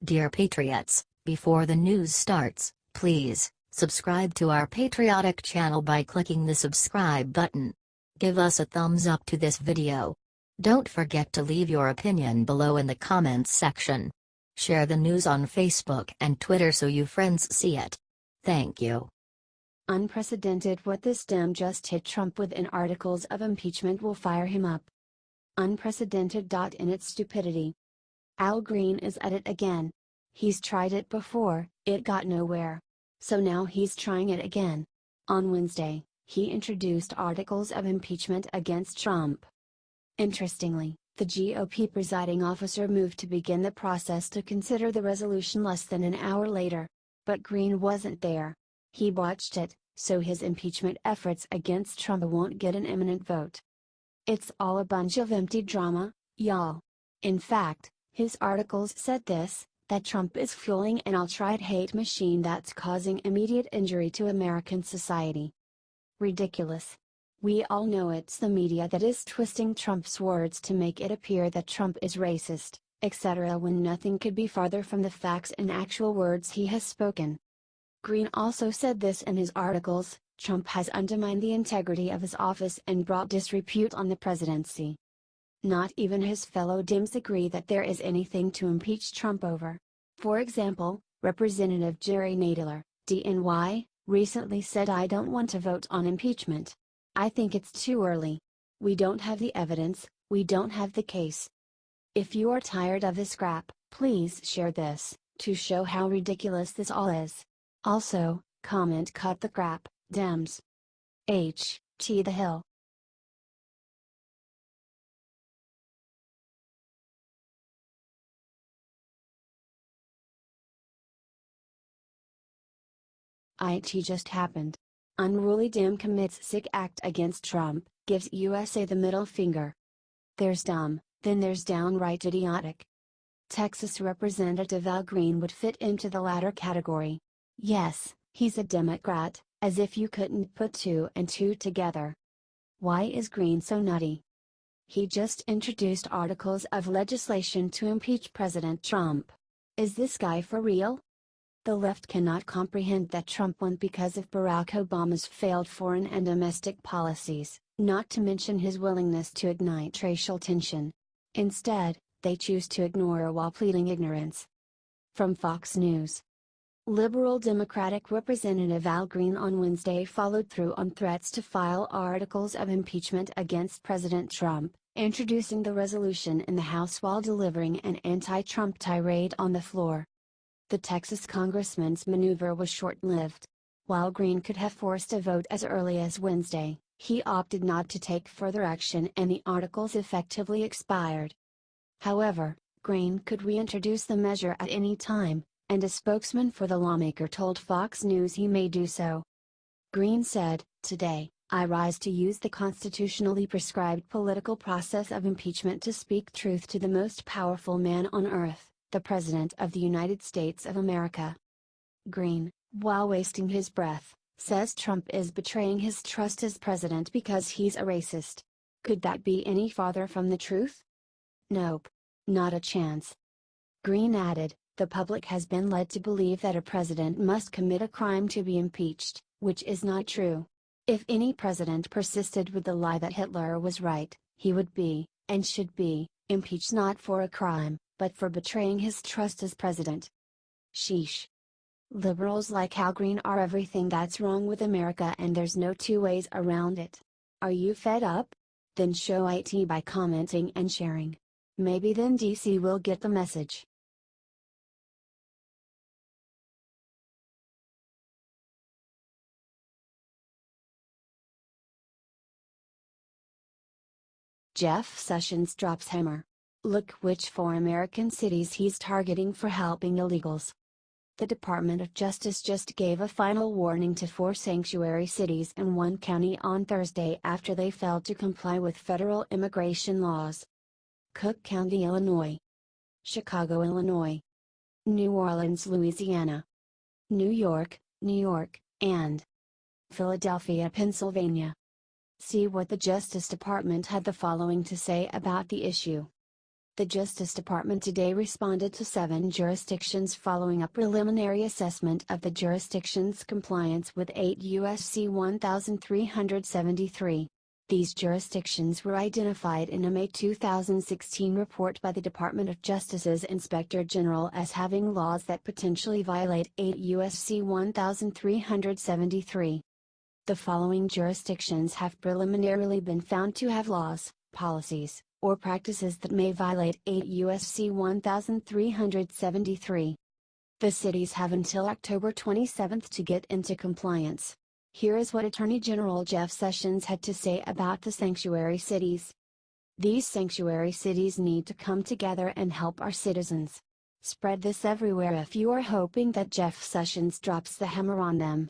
Dear Patriots, before the news starts, please subscribe to our patriotic channel by clicking the subscribe button. Give us a thumbs up to this video. Don't forget to leave your opinion below in the comments section. Share the news on Facebook and Twitter so you friends see it. Thank you. Unprecedented what this Dem just hit Trump with in articles of impeachment will fire him up. Unprecedented. In its stupidity. Al Green is at it again. He's tried it before, it got nowhere. So now he's trying it again. On Wednesday, he introduced articles of impeachment against Trump. Interestingly, the GOP presiding officer moved to begin the process to consider the resolution less than an hour later. But Green wasn't there. He botched it, so his impeachment efforts against Trump won't get an imminent vote. It's all a bunch of empty drama, y'all. In fact, his articles said this, that Trump is fueling an alt-right hate machine that's causing immediate injury to American society. Ridiculous. We all know it's the media that is twisting Trump's words to make it appear that Trump is racist, etc., when nothing could be farther from the facts and actual words he has spoken. Green also said this in his articles: Trump has undermined the integrity of his office and brought disrepute on the presidency. Not even his fellow Dems agree that there is anything to impeach Trump over. For example, Representative Jerry Nadler, DNY, recently said, "I don't want to vote on impeachment. I think it's too early. We don't have the evidence, we don't have the case." If you are tired of this crap, please share this, to show how ridiculous this all is. Also, comment "cut the crap, Dems." T. The Hill. It just happened. Unruly Dem commits sick act against Trump, gives USA the middle finger. There's dumb, then there's downright idiotic. Texas Representative Al Green would fit into the latter category. Yes, he's a Democrat, as if you couldn't put two and two together. Why is Green so nutty? He just introduced articles of legislation to impeach President Trump. Is this guy for real? The left cannot comprehend that Trump won because of Barack Obama's failed foreign and domestic policies, not to mention his willingness to ignite racial tension. Instead, they choose to ignore while pleading ignorance. From Fox News. Liberal Democratic Representative Al Green on Wednesday followed through on threats to file articles of impeachment against President Trump, introducing the resolution in the House while delivering an anti-Trump tirade on the floor. The Texas congressman's maneuver was short-lived. While Green could have forced a vote as early as Wednesday, he opted not to take further action and the articles effectively expired. However, Green could reintroduce the measure at any time, and a spokesman for the lawmaker told Fox News he may do so. Green said, "Today, I rise to use the constitutionally prescribed political process of impeachment to speak truth to the most powerful man on earth, the President of the United States of America." Green, while wasting his breath, says Trump is betraying his trust as president because he's a racist. Could that be any farther from the truth? Nope. Not a chance. Green added, "The public has been led to believe that a president must commit a crime to be impeached, which is not true. If any president persisted with the lie that Hitler was right, he would be, and should be, impeached not for a crime, but for betraying his trust as president." Sheesh. Liberals like Al Green are everything that's wrong with America, and there's no two ways around it. Are you fed up? Then show it by commenting and sharing. Maybe then DC will get the message. Jeff Sessions drops hammer. Look which 4 American cities he's targeting for helping illegals. The Department of Justice just gave a final warning to 4 sanctuary cities in one county on Thursday after they failed to comply with federal immigration laws. Cook County, Illinois. Chicago, Illinois. New Orleans, Louisiana. New York, New York, and Philadelphia, Pennsylvania. See what the Justice Department had the following to say about the issue. The Justice Department today responded to 7 jurisdictions following a preliminary assessment of the jurisdiction's compliance with 8 U.S.C. 1373. These jurisdictions were identified in a May 2016 report by the Department of Justice's Inspector General as having laws that potentially violate 8 U.S.C. 1373. The following jurisdictions have preliminarily been found to have laws, policies, or practices that may violate 8 U.S.C. 1373. The cities have until October 27 to get into compliance. Here is what Attorney General Jeff Sessions had to say about the sanctuary cities. These sanctuary cities need to come together and help our citizens. Spread this everywhere if you are hoping that Jeff Sessions drops the hammer on them.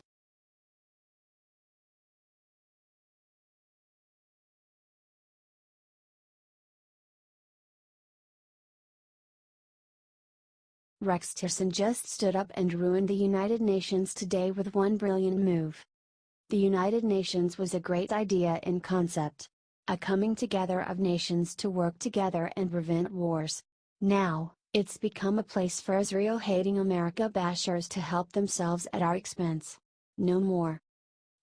Rex Tillerson just stood up and ruined the United Nations today with one brilliant move. The United Nations was a great idea in concept. A coming together of nations to work together and prevent wars. Now, it's become a place for Israel-hating America bashers to help themselves at our expense. No more.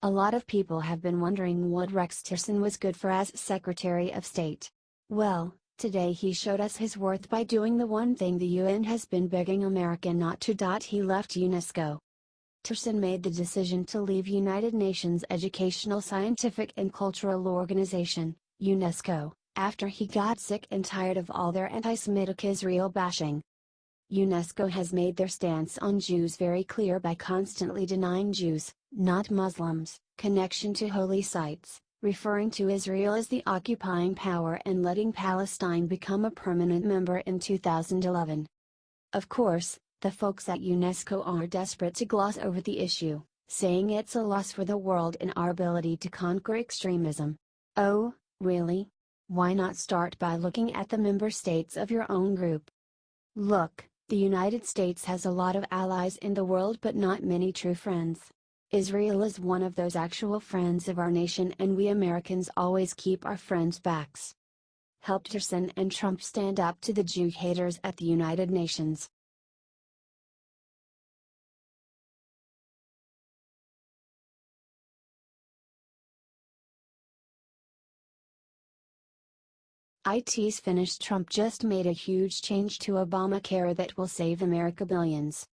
A lot of people have been wondering what Rex Tillerson was good for as Secretary of State. Well, today he showed us his worth by doing the one thing the UN has been begging America not to. He left UNESCO. Tillerson made the decision to leave United Nations Educational, Scientific and Cultural Organization, UNESCO, after he got sick and tired of all their anti-Semitic Israel bashing. UNESCO has made their stance on Jews very clear by constantly denying Jews, not Muslims, connection to holy sites, referring to Israel as the occupying power and letting Palestine become a permanent member in 2011. Of course, the folks at UNESCO are desperate to gloss over the issue, saying it's a loss for the world in our ability to conquer extremism. Oh, really? Why not start by looking at the member states of your own group? Look, the United States has a lot of allies in the world but not many true friends. Israel is one of those actual friends of our nation, and we Americans always keep our friends' backs. Help Tillerson and Trump stand up to the Jew haters at the United Nations. IT's finished. Trump just made a huge change to Obamacare that will save America billions.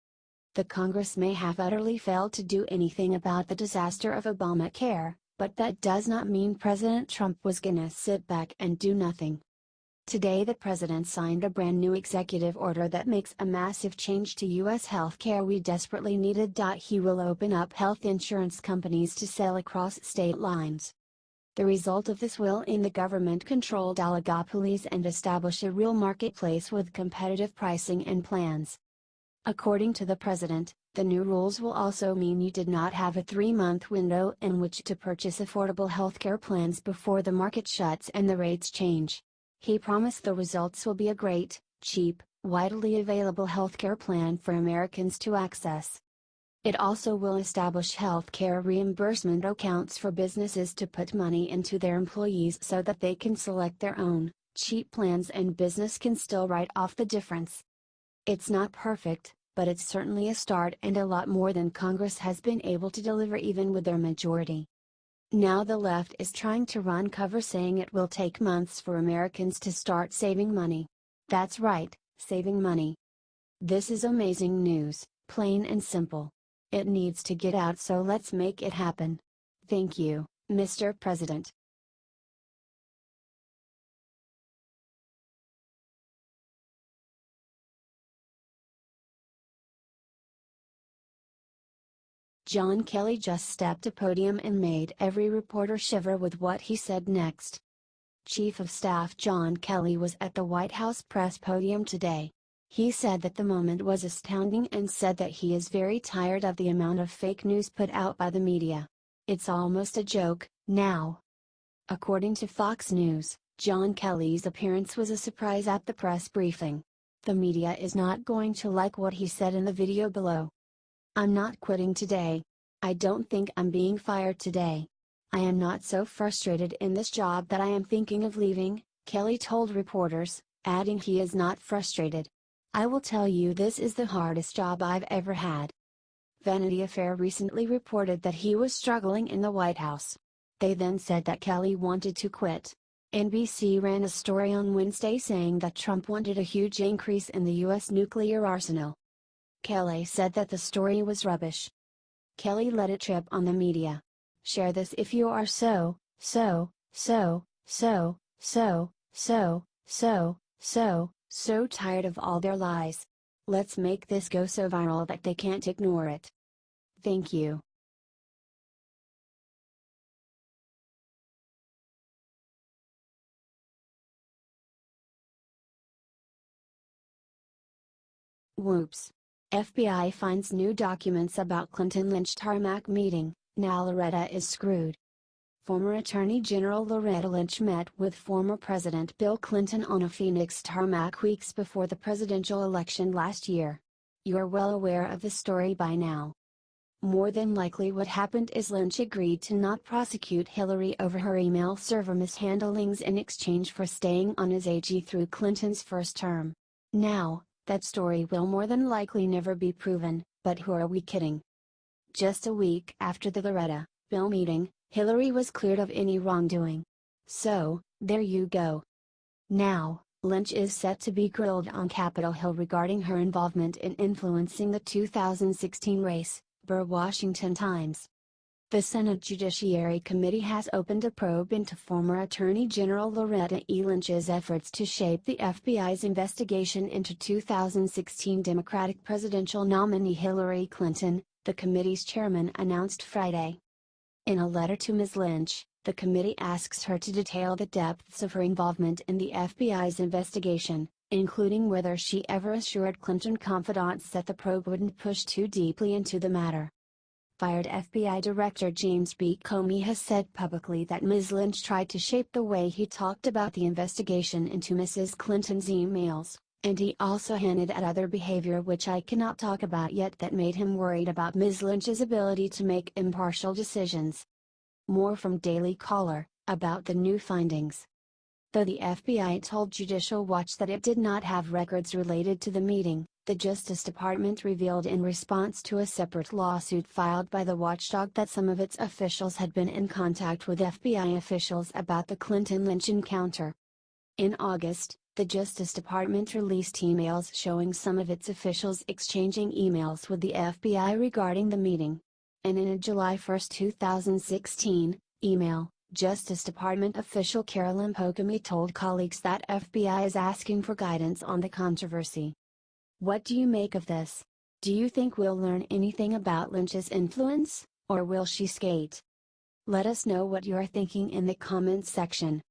The Congress may have utterly failed to do anything about the disaster of Obamacare, but that does not mean President Trump was gonna sit back and do nothing. Today the president signed a brand new executive order that makes a massive change to U.S. healthcare we desperately needed. He will open up health insurance companies to sell across state lines. The result of this will end the government-controlled oligopolies and establish a real marketplace with competitive pricing and plans. According to the president, the new rules will also mean you did not have a 3-month window in which to purchase affordable healthcare plans before the market shuts and the rates change. He promised the results will be a great, cheap, widely available healthcare plan for Americans to access. It also will establish healthcare reimbursement accounts for businesses to put money into their employees so that they can select their own, cheap plans and business can still write off the difference. It's not perfect, but it's certainly a start and a lot more than Congress has been able to deliver even with their majority. Now the left is trying to run cover saying it will take months for Americans to start saving money. That's right, saving money. This is amazing news, plain and simple. It needs to get out, so let's make it happen. Thank you, Mr. President. John Kelly just stepped to podium and made every reporter shiver with what he said next. Chief of Staff John Kelly was at the White House press podium today. He said that the moment was astounding and said that he is very tired of the amount of fake news put out by the media. It's almost a joke, now. According to Fox News, John Kelly's appearance was a surprise at the press briefing. The media is not going to like what he said in the video below. I'm not quitting today. I don't think I'm being fired today. I am not so frustrated in this job that I am thinking of leaving, Kelly told reporters, adding he is not frustrated. "I will tell you, this is the hardest job I've ever had." Vanity Fair recently reported that he was struggling in the White House. They then said that Kelly wanted to quit. NBC ran a story on Wednesday saying that Trump wanted a huge increase in the U.S. nuclear arsenal. Kelly said that the story was rubbish. Kelly let it trip on the media. "Share this if you are so tired of all their lies. Let's make this go so viral that they can't ignore it. Thank you." Whoops. FBI finds new documents about Clinton Lynch tarmac meeting, now Loretta is screwed. Former Attorney General Loretta Lynch met with former President Bill Clinton on a Phoenix tarmac weeks before the presidential election last year. You're well aware of the story by now. More than likely what happened is Lynch agreed to not prosecute Hillary over her email server mishandlings in exchange for staying on as AG through Clinton's first term. Now, that story will more than likely never be proven, but who are we kidding? Just a week after the Loretta, Bill meeting, Hillary was cleared of any wrongdoing. So, there you go. Now, Lynch is set to be grilled on Capitol Hill regarding her involvement in influencing the 2016 race, per Washington Times. The Senate Judiciary Committee has opened a probe into former Attorney General Loretta E. Lynch's efforts to shape the FBI's investigation into 2016 Democratic presidential nominee Hillary Clinton, the committee's chairman announced Friday. In a letter to Ms. Lynch, the committee asks her to detail the depths of her involvement in the FBI's investigation, including whether she ever assured Clinton confidants that the probe wouldn't push too deeply into the matter. Fired FBI Director James B. Comey has said publicly that Ms. Lynch tried to shape the way he talked about the investigation into Mrs. Clinton's emails, and he also hinted at other behavior which I cannot talk about yet that made him worried about Ms. Lynch's ability to make impartial decisions. More from Daily Caller, about the new findings. Though the FBI told Judicial Watch that it did not have records related to the meeting, the Justice Department revealed in response to a separate lawsuit filed by the watchdog that some of its officials had been in contact with FBI officials about the Clinton-Lynch encounter. In August, the Justice Department released emails showing some of its officials exchanging emails with the FBI regarding the meeting. And in a July 1, 2016, email, Justice Department official Carolyn Pocami told colleagues that FBI is asking for guidance on the controversy. What do you make of this? Do you think we'll learn anything about Lynch's influence, or will she skate? Let us know what you are thinking in the comments section.